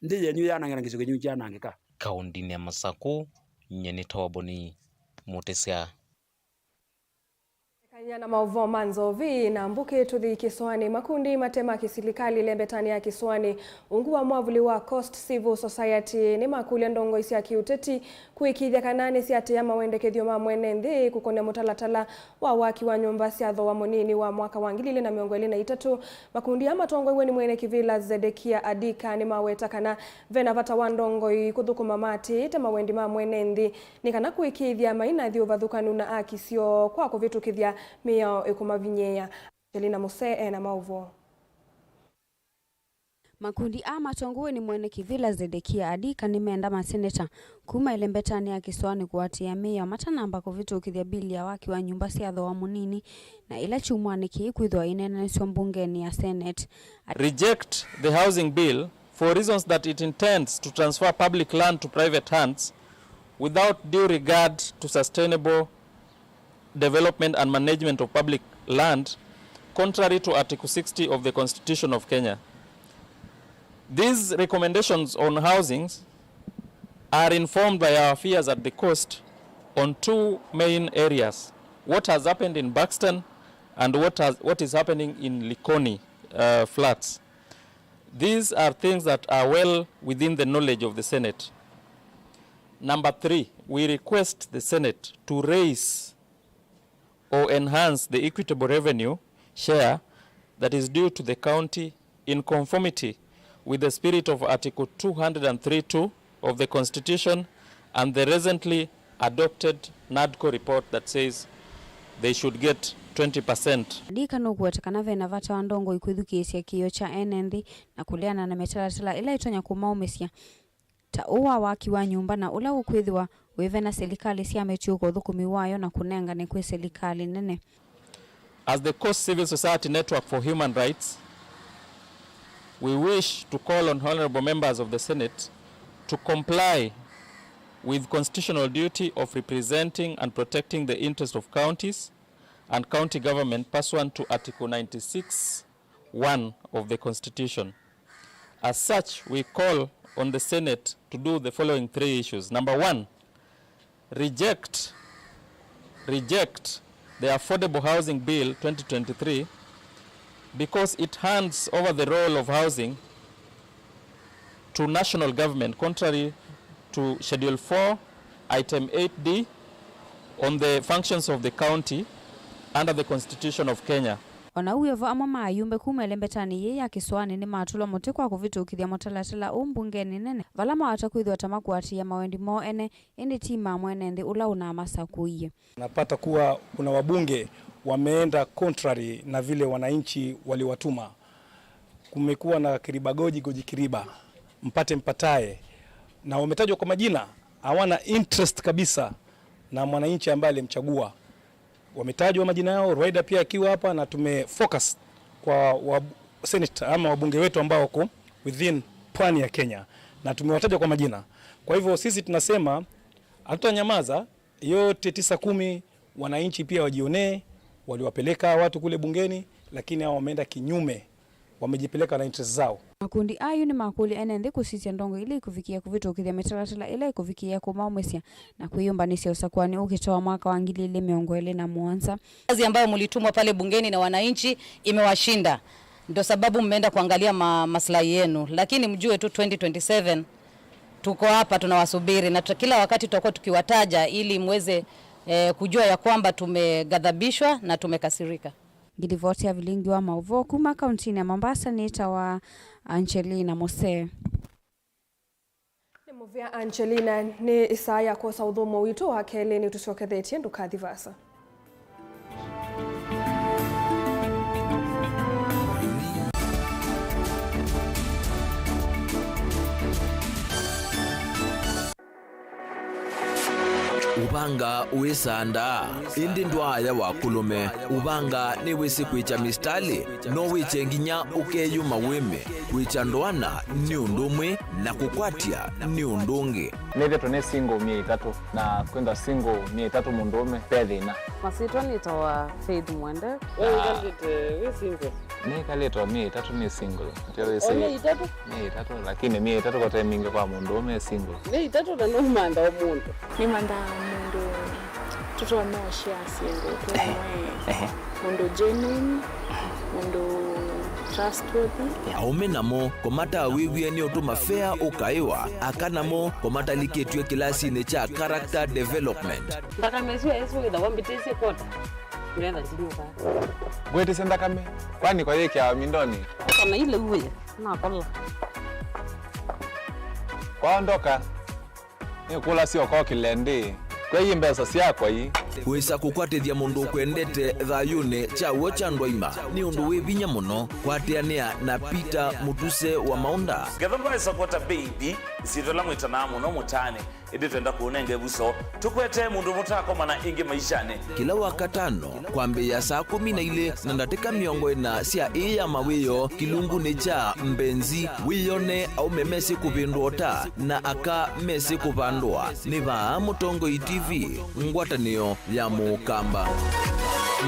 ndiye nyu yanangika ngizo kinyu yanangika kaundini ya Masako nyeni tawaboni mutesia na Mauvoo manzovi na mbuke tuthi kiswani makundi matema kisilikali lembetani ya kiswani unguwa mwavuli wa Coast Civil Society ni makule ndongo isi ya kiuteti kuikithia kanani si ate ya mawendekethio ma mwene nthi kukone mutalatala wa waki wa nyumba siatho wa munini wa mwaka wa 2023 makundi ya matongo iwe ni mwene kivila Zedekia Adika ni maweta kana vena vata wa ndongo kuthukuma mati te mawendi ma mwene nthi ni kana kuikithia maina thi uvathukanu na akisio kwa kuvitukithia miyao ikumavinyeya Jelina Muse na Mauvoo. Makundi matongo ni mwene kivila Zedekia Adika ni meenda maseneta kuma ilembetani ya kiswani kuatia miyao matanamba kuvitukithia bili ya waki wa nyumba siatho wa munini na ila chumwani kiikwithwa inenaniswa mbungeni ya Senate. Reject the housing bill for reasons that it intends to transfer public land to private hands without due regard to sustainable development and management of public land, contrary to Article 60 of the Constitution of Kenya. These recommendations on housings are informed by our fears at the coast on two main areas: what has happened in Buxton and what is happening in Likoni flats. These are things that are well within the knowledge of the Senate. Number 3, we request the Senate to raise or enhance the equitable revenue share that is due to the county in conformity with the spirit of Article 203(2) of the Constitution and the recently adopted NADCO report that says they should get 20%. Dika no kuetakana vena vata wandongo ikwithukisia kio cha NND na kuleana na metalatala ila itonya kumaumisia ta uwa waki wa nyumba na ula ukwithwa wevena serikali sia mechuko thukumi wayo na kunenga ne kwe serikali nene. As the Coast Civil Society Network for Human Rights, we wish to call on honorable members of the Senate to comply with constitutional duty of representing and protecting the interests of counties and county government pursuant to Article 96(1) of the Constitution. As such, we call on the Senate to do the following 3 issues. Number 1, reject the Affordable Housing Bill 2023 because it hands over the role of housing to national government contrary to Schedule 4, Item 8D on the functions of the county under the Constitution of Kenya. Ona uyevo ama mayumbe kumelembetani ye ya kiswani ni matula mote kwa kuvitukithia motalatala umbungeni nene vala mawatakwithwa tamakwatia mawendi mo ene indi tima mwenende ula una amasa kuiye. Napata kuwa kuna wabunge wameenda contrary na vile wananchi waliwatuma. Kumekuwa na kiribagoji goji kiriba, mpate mpatae, na wametajwa kwa majina, hawana interest kabisa na mwananchi ambaye alimchagua. Wametajwa majina yao, Rwaida pia akiwa hapa, na tumefocus kwa Senate ama wabunge wetu ambao wako within pwani ya Kenya na tumewataja kwa majina. Kwa hivyo sisi tunasema hatutanyamaza, yote 9-10 wananchi pia wajionee, waliwapeleka watu kule bungeni, lakini hao wameenda kinyume, wamejipeleka na interest zao. Makundi ayu ni makuli NND kusisia ndongo ili kufikia kuvitukithia metalatala ili kufikia kumaumisia na kuyumbanisia usakwani ukitoa mwaka wa 2021. Kazi ambayo mlitumwa pale bungeni na wananchi imewashinda. Ndio sababu mmeenda kuangalia maslahi yenu, lakini mjue tu 2027 tuko hapa tunawasubiri na kila wakati tutakuwa tukiwataja ili muweze kujua ya kwamba tumegadhabishwa na tumekasirika. Ngilivoti ya Vilingi wa Mauvoo kuma kauntini ya Mombasa ni tawa Angelina Mose. Ni muvia Angelina ni Isaya kwa saudhomo wito wa kele ni tusiokethetie ndukathi vasa. Ubanga uisanda indi ndwaya wakulume ubanga ni wisi kwicha mistali no wiche nginya ukeyuma wime kwicha ndwana ni undumwe na kukwatia ni undungi neve tone single 300 na kwenda single 300 mundume pedina masito ni tawa Faith Mwende we single ni kaleto 300 ni single ndio wese 300 lakini 300 kwa time mingi kwa mundume single 300 na no manda omuntu ni manda mundu tuto no share single tumwe mundu genuine mundu trustworthy aume namo komata wiwie ni otuma fair ukaiwa akanamo komata liketwe kilasi ne cha character development ndaka meswe esu ida wambitese kota nenda tinuka gwete senda kame kwani kwa yeke ya mindoni kama ile uwe na kola kwaondoka ni kula sio kwa kilende kwa hii mbesa siakwa hii wisa kukwatithia mundu kwendete thayune cha wocha ndwaima ni undu wivinya muno kwatiania na Peter Mutuse wa Maunda gethomba isokota baby sitola mwitana muno mutane indi twenda kuonenge buso tukwete mundu mutako mana ingi maishane kila wakatano kwambia saa 12 na ndatika miongo ina sia iya mawiyo kilungu ni cha mbenzi wiyone au memesi kupindota na aka mesi kupandwa ni vaa Mutongo TV ngwatanio ya mukamba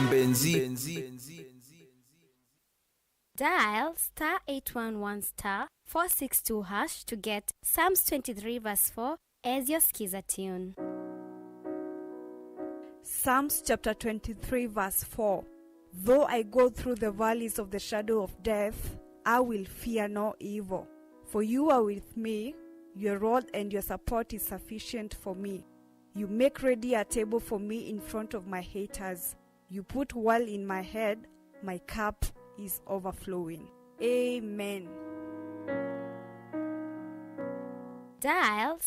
mbenzi. Dial *811*462# to get Psalms 23 verse 4 as your skiza tune. Psalms chapter 23 verse 4. Though I go through the valleys of the shadow of death, I will fear no evil. For you are with me, your rod and your support is sufficient for me. You make ready a table for me in front of my haters. You put oil in my head, my cup is overflowing. Amen. Dial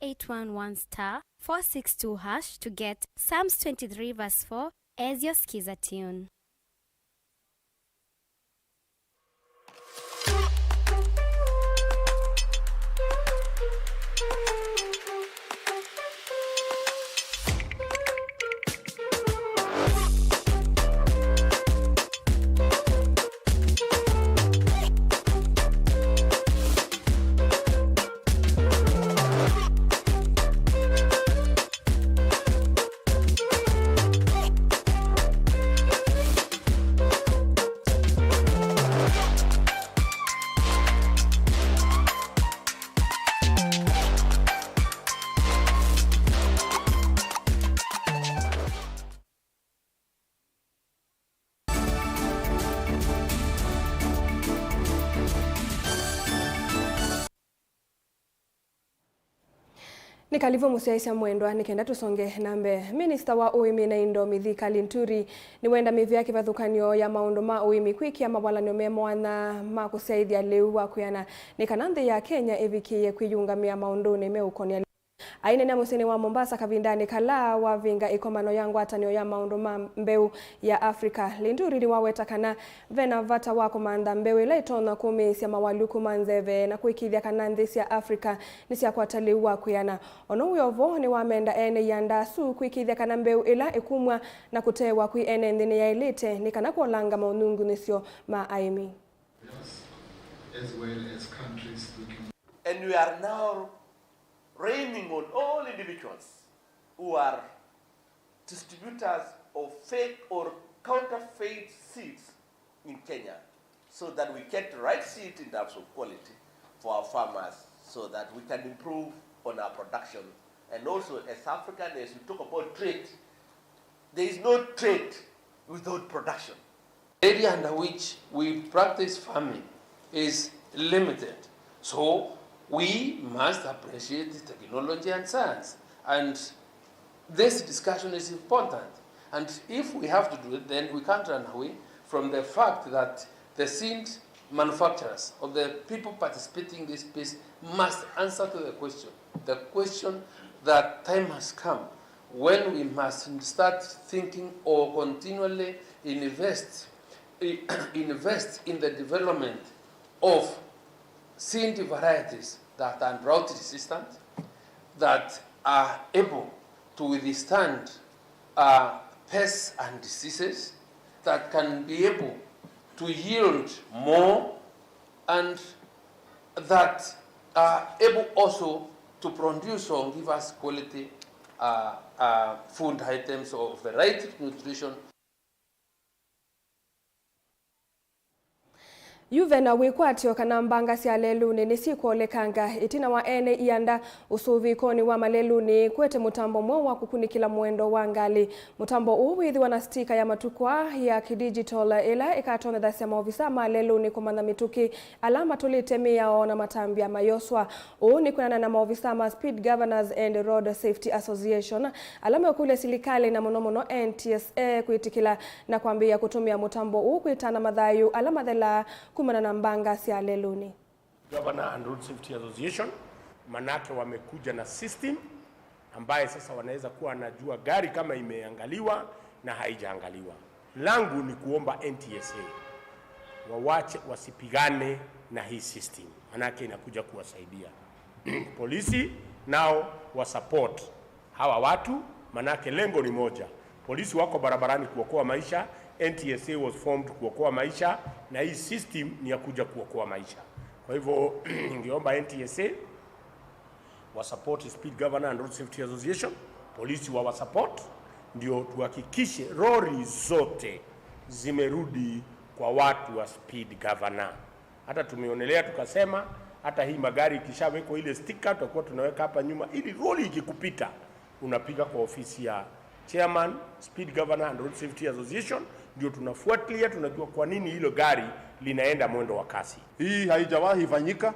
*811*462# to get Psalms 23 verse 4 as your skiza tune. Nikalivo musiaisa mwendwa nikenda tusonge nambe. Minister wa uimi na indo Mithika Linturi ni wenda mivya kivathukanio ya maundu ma uimi kwiki ya mawalanio memwana ma kusaithia liu wa kuyana nikananthi ya Kenya evikie kwiyungamia maunduni meukonia aine na musini wa Mombasa kavindani kala wa vinga ikomano yangu atanio ya maundu ma mbeu ya Afrika. Linturi ni waweta kana vena vata wako manda mbeu ila itona kumisia mawaluku manzeve na kuikithia kananthi ya Afrika nisia kwa taliu wa kuyana ono uyovo ni wamenda ene yanda su kuikithia kana mbeu ila ikumwa na kutewa kui ene ndini ya elite ni kana kuolanga maunungu nisio maaimi. As well as countries looking. And we are now raining on all individuals who are distributors of fake or counterfeit seeds in Kenya, so that we get the right seed in terms of quality for our farmers, so that we can improve on our production. And also, as African, as we talk about trade, there is no trade without production. The area under which we practice farming is limited, so we must appreciate the technology and science, and this discussion is important. And if we have to do it, then we can't run away from the fact that the seed manufacturers or the people participating in this space must answer to the question that time has come when we must start thinking or continually invest in the development of seed varieties that are drought resistant, that are able to withstand pests and diseases, that can be able to yield more, and that are able also to produce or give us quality food items of the right nutrition. Yuvena wikwatio kana mbanga cia leluni nisikuolekanga itina wa ene ianda usuvikoni wa maleluni kwete mutambo mwa wa kukunikila mwendo wa ngali. Mutambo uwithiwa na stika ya matukwa ya kidigital ila ikatone dhasia maofisa maleluni kumana mituki alama tulitemia ona matambi ya mayoswa. Ni kunana na maofisa ma Speed Governors and Road Safety Association alama ukule silikali na monomono NTSA kuitikila na kuambia kutumia mutambo kuitana madhayu alama dhela kumana na mbanga sia leluni. Governor and Road Safety Association manake wamekuja na system ambaye sasa wanaweza kuwa anajua gari kama imeangaliwa na haijaangaliwa. Langu ni kuomba NTSA wawache wasipigane na hii system, manake inakuja kuwasaidia. Polisi nao wa support hawa watu, manake lengo ni moja. Polisi wako barabarani kuokoa maisha, NTSA was formed kuokoa maisha, na hii system ni ya kuja kuokoa maisha. Kwa hivyo ningeomba NTSA wa support Speed Governor and Road Safety Association, polisi wa support, ndio tuhakikishe lori zote zimerudi kwa watu wa Speed Governor. Hata tumeonelea tukasema hata hii magari ikishawekwa ile sticker tutakuwa tunaweka hapa nyuma, ili lori ikikupita unapiga kwa ofisi ya Chairman Speed Governor and Road Safety Association, ndio tunafuatilia, tunajua kwa nini hilo gari linaenda mwendo wa kasi. Hii haijawahi fanyika.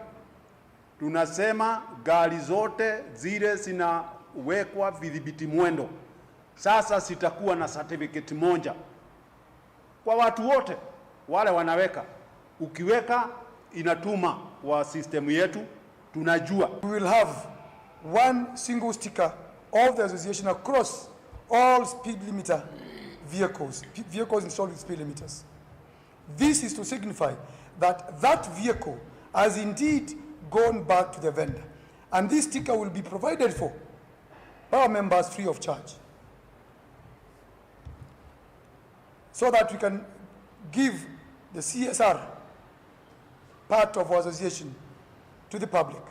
Tunasema gari zote zile zinawekwa vidhibiti mwendo. Sasa sitakuwa na certificate moja kwa watu wote wale wanaweka. Ukiweka inatuma wa system yetu, tunajua. We will have one single sticker of the association across all speed limiter vehicles installed with speed limiters. This is to signify that that vehicle has indeed gone back to the vendor, and this sticker will be provided for our members free of charge, so that we can give the CSR part of our association to the public.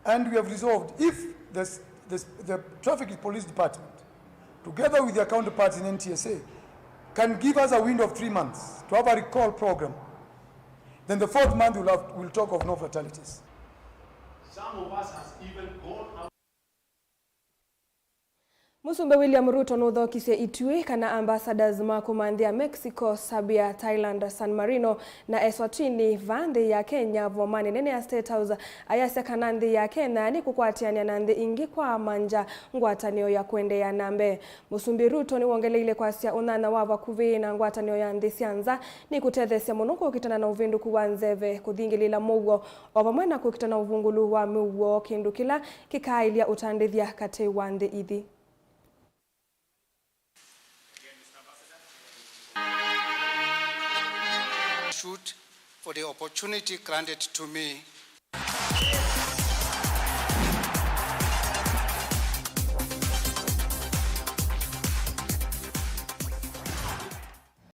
And we have resolved, if the Traffic Police Department, together with their counterparts in NTSA, can give us a window of 3 months to have a recall program, then the 4th month we'll talk of no fatalities. Some of us has even gone out. Musumbe William Ruto nuthokisye Itui kana ambassadors makumanthia Mexico, Serbia, Thailand, San Marino na Eswatini vanthi ya Kenya vomani nene ya State House ayasya kana nthi ya Kenya ni kukwatiania na nthi ingi kwa manja ngwatanio ya kuendea nambe. Musumbi Ruto ni wongeleile kwasya unana wa vakuvi na ngwatanio ya nthi cianza ni kutethesya muno kukitana na uvinduku wa nzeve kuthingilila Mauvoo ovamwe na kukitana uvungulu wa Mauvoo kindu kila kikailia utandithia kati wa nthi ithi. For the opportunity granted to me